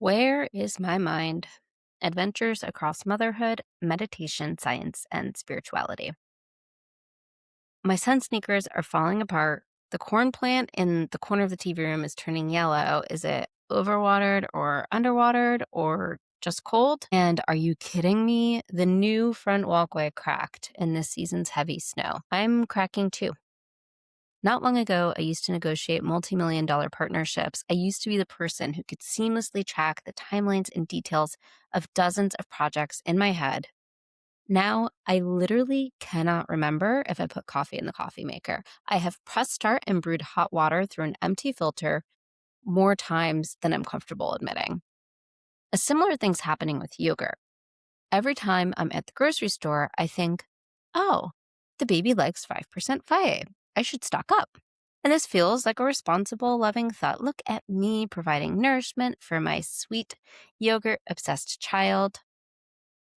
Where is my mind? Adventures across motherhood, meditation, science, and spirituality. My son's sneakers are falling apart. The corn plant in the corner of the TV room is turning yellow. Is it overwatered or underwatered or just cold? And are you kidding me? The new front walkway cracked in this season's heavy snow. I'm cracking too. Not long ago, I used to negotiate multi-million-dollar partnerships. I used to be the person who could seamlessly track the timelines and details of dozens of projects in my head. Now, I literally cannot remember if I put coffee in the coffee maker. I have pressed start and brewed hot water through an empty filter more times than I'm comfortable admitting. A similar thing's happening with yogurt. Every time I'm at the grocery store, I think, oh, the baby likes 5% FIA. I should stock up. And this feels like a responsible, loving thought. Look at me providing nourishment for my sweet, yogurt obsessed child.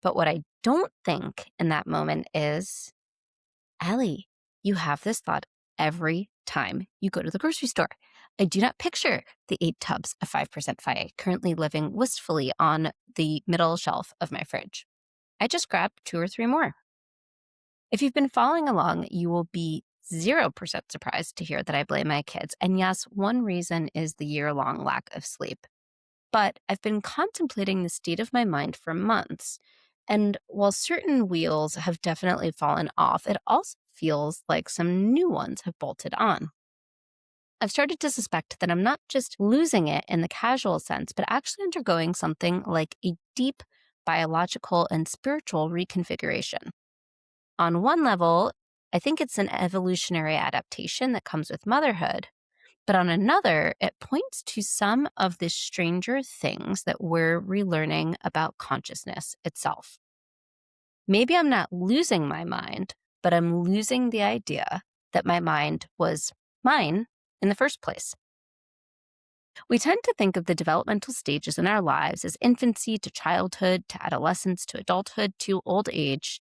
But what I don't think in that moment is, Allie, you have this thought every time you go to the grocery store. I do not picture the 8 tubs of 5% FIA currently living wistfully on the middle shelf of my fridge. I just grabbed 2 or 3 more. If you've been following along, you will be 0% surprised to hear that I blame my kids. And yes, one reason is the year-long lack of sleep. But I've been contemplating the state of my mind for months. And while certain wheels have definitely fallen off, it also feels like some new ones have bolted on. I've started to suspect that I'm not just losing it in the casual sense, but actually undergoing something like a deep biological and spiritual reconfiguration. On one level, I think it's an evolutionary adaptation that comes with motherhood. But on another, it points to some of the stranger things that we're relearning about consciousness itself. Maybe I'm not losing my mind, but I'm losing the idea that my mind was mine in the first place. We tend to think of the developmental stages in our lives as infancy to childhood to adolescence to adulthood to old age.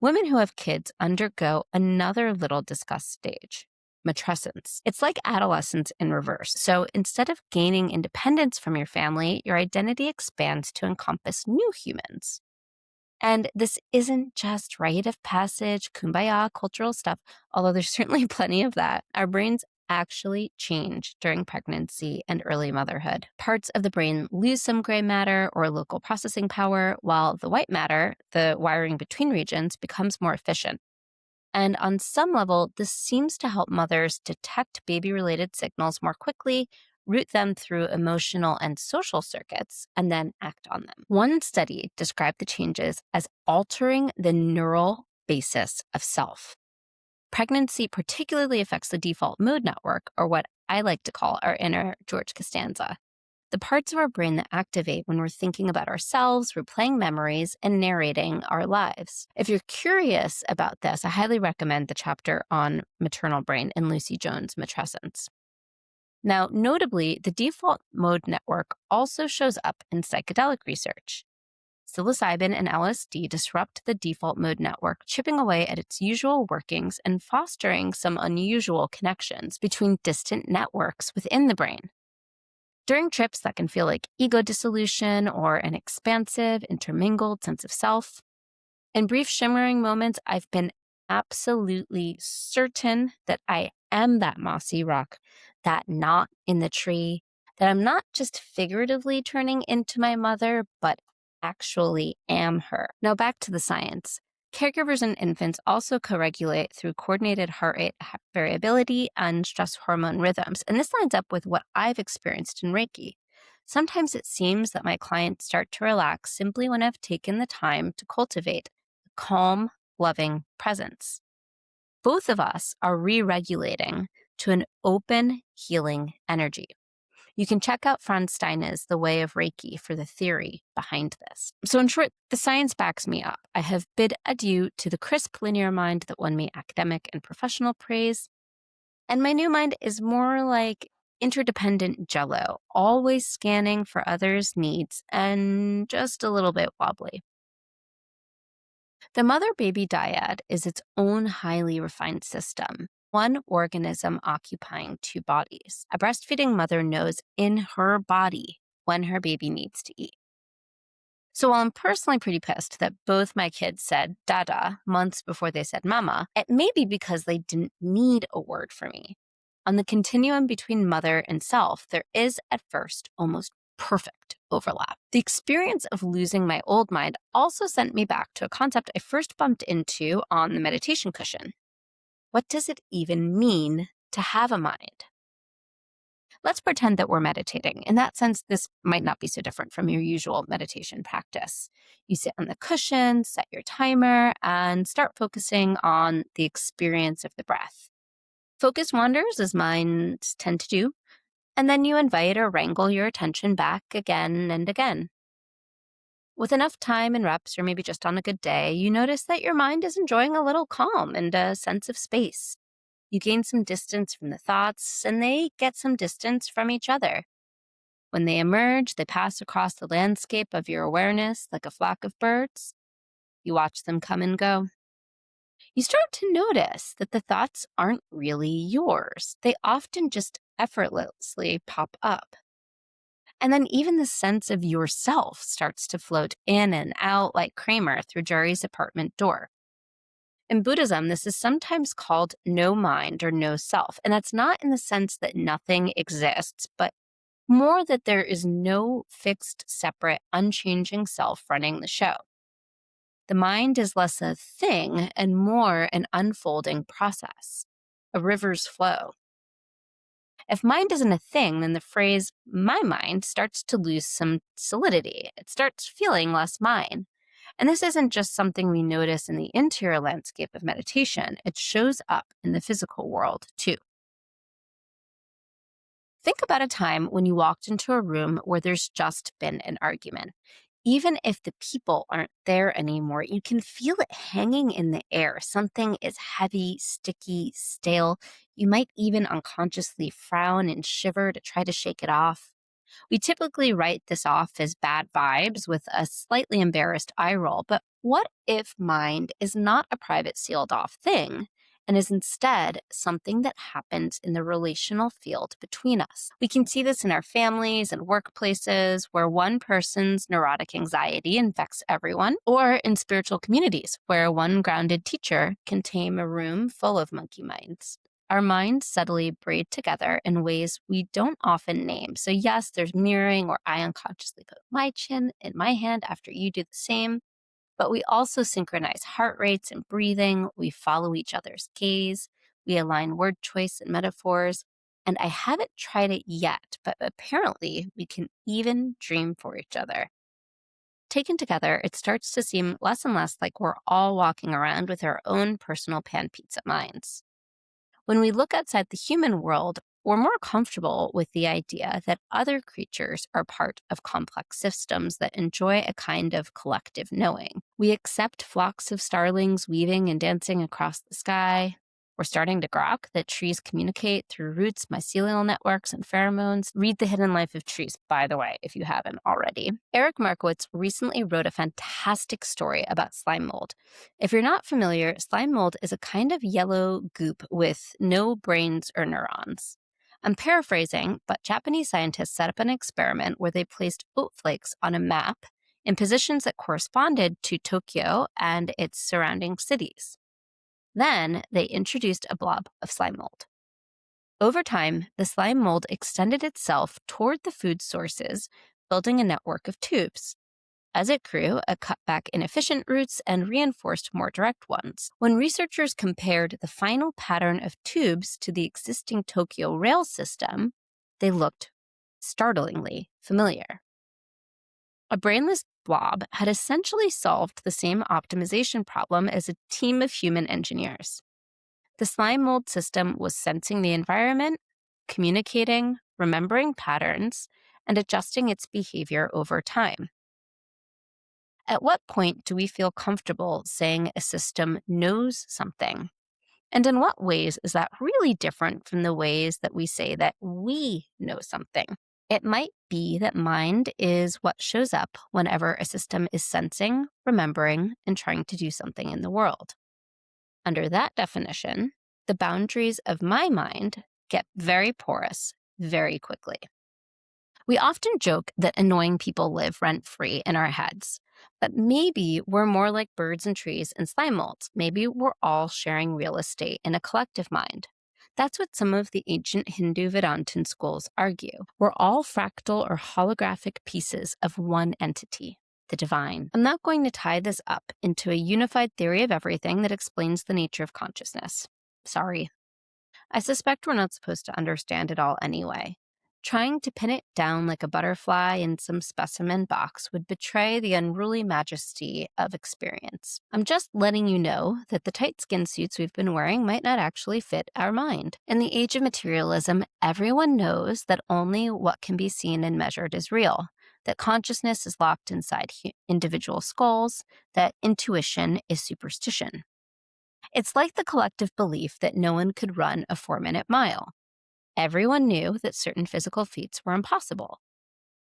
Women who have kids undergo another little discussed stage, matrescence. It's like adolescence in reverse. So instead of gaining independence from your family, your identity expands to encompass new humans. And this isn't just rite of passage, kumbaya cultural stuff, although there's certainly plenty of that. Our brains actually change during pregnancy and early motherhood. Parts of the brain lose some gray matter or local processing power, while the white matter, the wiring between regions, becomes more efficient. And on some level, this seems to help mothers detect baby-related signals more quickly, route them through emotional and social circuits, and then act on them. One study described the changes as altering the neural basis of self. Pregnancy particularly affects the default mood network, or what I like to call our inner George Costanza, the parts of our brain that activate when we're thinking about ourselves, replaying memories, and narrating our lives. If you're curious about this, I highly recommend the chapter on maternal brain in Lucy Jones' Matrescence. Now, notably, the default mode network also shows up in psychedelic research. Psilocybin and LSD disrupt the default mode network, chipping away at its usual workings and fostering some unusual connections between distant networks within the brain. During trips that can feel like ego dissolution or an expansive, intermingled sense of self, in brief shimmering moments, I've been absolutely certain that I am that mossy rock, that knot in the tree, that I'm not just figuratively turning into my mother, but actually am her. Now back to the science. Caregivers and infants also co-regulate through coordinated heart rate variability and stress hormone rhythms. And this lines up with what I've experienced in Reiki. Sometimes it seems that my clients start to relax simply when I've taken the time to cultivate a calm, loving presence. Both of us are re-regulating to an open, healing energy. You can check out Franz Steiner's The Way of Reiki for the theory behind this. So in short, the science backs me up. I have bid adieu to the crisp linear mind that won me academic and professional praise. And my new mind is more like interdependent jello, always scanning for others' needs and just a little bit wobbly. The mother-baby dyad is its own highly refined system, one organism occupying 2 bodies. A breastfeeding mother knows in her body when her baby needs to eat. So while I'm personally pretty pissed that both my kids said dada months before they said mama, it may be because they didn't need a word for me. On the continuum between mother and self, there is at first almost perfect overlap. The experience of losing my old mind also sent me back to a concept I first bumped into on the meditation cushion. What does it even mean to have a mind? Let's pretend that we're meditating. In that sense, this might not be so different from your usual meditation practice. You sit on the cushion, set your timer, and start focusing on the experience of the breath. Focus wanders, as minds tend to do, and then you invite or wrangle your attention back again and again. With enough time and reps, or maybe just on a good day, you notice that your mind is enjoying a little calm and a sense of space. You gain some distance from the thoughts, and they get some distance from each other. When they emerge, they pass across the landscape of your awareness like a flock of birds. You watch them come and go. You start to notice that the thoughts aren't really yours. They often just effortlessly pop up. And then even the sense of yourself starts to float in and out like Kramer through Jerry's apartment door. In Buddhism, this is sometimes called no mind or no self. And that's not in the sense that nothing exists, but more that there is no fixed, separate, unchanging self running the show. The mind is less a thing and more an unfolding process, a river's flow. If mind isn't a thing, then the phrase my mind starts to lose some solidity. It starts feeling less mine. And this isn't just something we notice in the interior landscape of meditation, it shows up in the physical world too. Think about a time when you walked into a room where there's just been an argument. Even if the people aren't there anymore, you can feel it hanging in the air. Something is heavy, sticky, stale. You might even unconsciously frown and shiver to try to shake it off. We typically write this off as bad vibes with a slightly embarrassed eye roll, but what if mind is not a private sealed off thing and is instead something that happens in the relational field between us? We can see this in our families and workplaces where one person's neurotic anxiety infects everyone, or in spiritual communities where one grounded teacher can tame a room full of monkey minds. Our minds subtly braid together in ways we don't often name. So yes, there's mirroring where I unconsciously put my chin in my hand after you do the same, but we also synchronize heart rates and breathing. We follow each other's gaze. We align word choice and metaphors. And I haven't tried it yet, but apparently we can even dream for each other. Taken together, it starts to seem less and less like we're all walking around with our own personal pan pizza minds. When we look outside the human world, we're more comfortable with the idea that other creatures are part of complex systems that enjoy a kind of collective knowing. We accept flocks of starlings weaving and dancing across the sky. We're starting to grok that trees communicate through roots, mycelial networks, and pheromones. Read The Hidden Life of Trees, by the way, if you haven't already. Eric Markowitz recently wrote a fantastic story about slime mold. If you're not familiar, slime mold is a kind of yellow goop with no brains or neurons. I'm paraphrasing, but Japanese scientists set up an experiment where they placed oat flakes on a map in positions that corresponded to Tokyo and its surrounding cities. Then they introduced a blob of slime mold. Over time, the slime mold extended itself toward the food sources, building a network of tubes. As it grew, it cut back inefficient routes and reinforced more direct ones. When researchers compared the final pattern of tubes to the existing Tokyo rail system, they looked startlingly familiar. A brainless blob had essentially solved the same optimization problem as a team of human engineers. The slime mold system was sensing the environment, communicating, remembering patterns, and adjusting its behavior over time. At what point do we feel comfortable saying a system knows something? And in what ways is that really different from the ways that we say that we know something? It might be that mind is what shows up whenever a system is sensing, remembering, and trying to do something in the world. Under that definition, the boundaries of my mind get very porous very quickly. We often joke that annoying people live rent free in our heads, but maybe we're more like birds and trees and slime molds. Maybe we're all sharing real estate in a collective mind. That's what some of the ancient Hindu Vedantin schools argue. We're all fractal or holographic pieces of one entity, the divine. I'm not going to tie this up into a unified theory of everything that explains the nature of consciousness. Sorry. I suspect we're not supposed to understand it all anyway. Trying to pin it down like a butterfly in some specimen box would betray the unruly majesty of experience. I'm just letting you know that the tight skin suits we've been wearing might not actually fit our mind. In the age of materialism, everyone knows that only what can be seen and measured is real, that consciousness is locked inside individual skulls, that intuition is superstition. It's like the collective belief that no one could run a 4-minute mile. Everyone knew that certain physical feats were impossible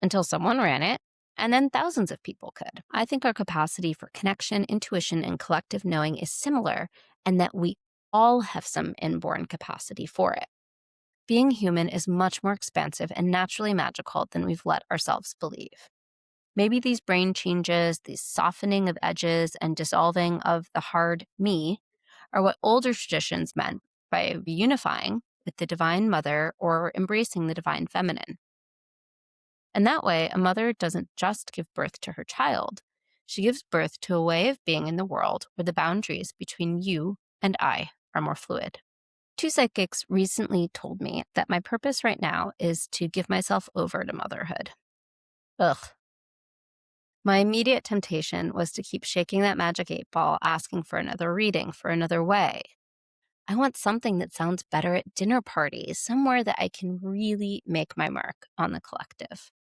until someone ran it, and then thousands of people could. I think our capacity for connection, intuition, and collective knowing is similar, and that we all have some inborn capacity for it. Being human is much more expansive and naturally magical than we've let ourselves believe. Maybe these brain changes, these softening of edges and dissolving of the hard me, are what older traditions meant by reunifying with the Divine Mother or embracing the Divine Feminine. And that way, a mother doesn't just give birth to her child, she gives birth to a way of being in the world where the boundaries between you and I are more fluid. 2 psychics recently told me that my purpose right now is to give myself over to motherhood. Ugh. My immediate temptation was to keep shaking that magic 8 ball, asking for another reading, for another way. I want something that sounds better at dinner parties, somewhere that I can really make my mark on the collective.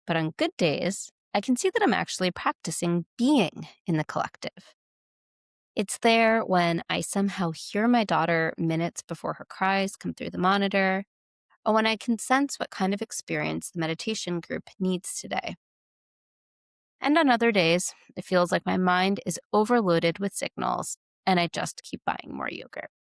But on good days, I can see that I'm actually practicing being in the collective. It's there when I somehow hear my daughter minutes before her cries come through the monitor, or when I can sense what kind of experience the meditation group needs today. And on other days, it feels like my mind is overloaded with signals and I just keep buying more yogurt.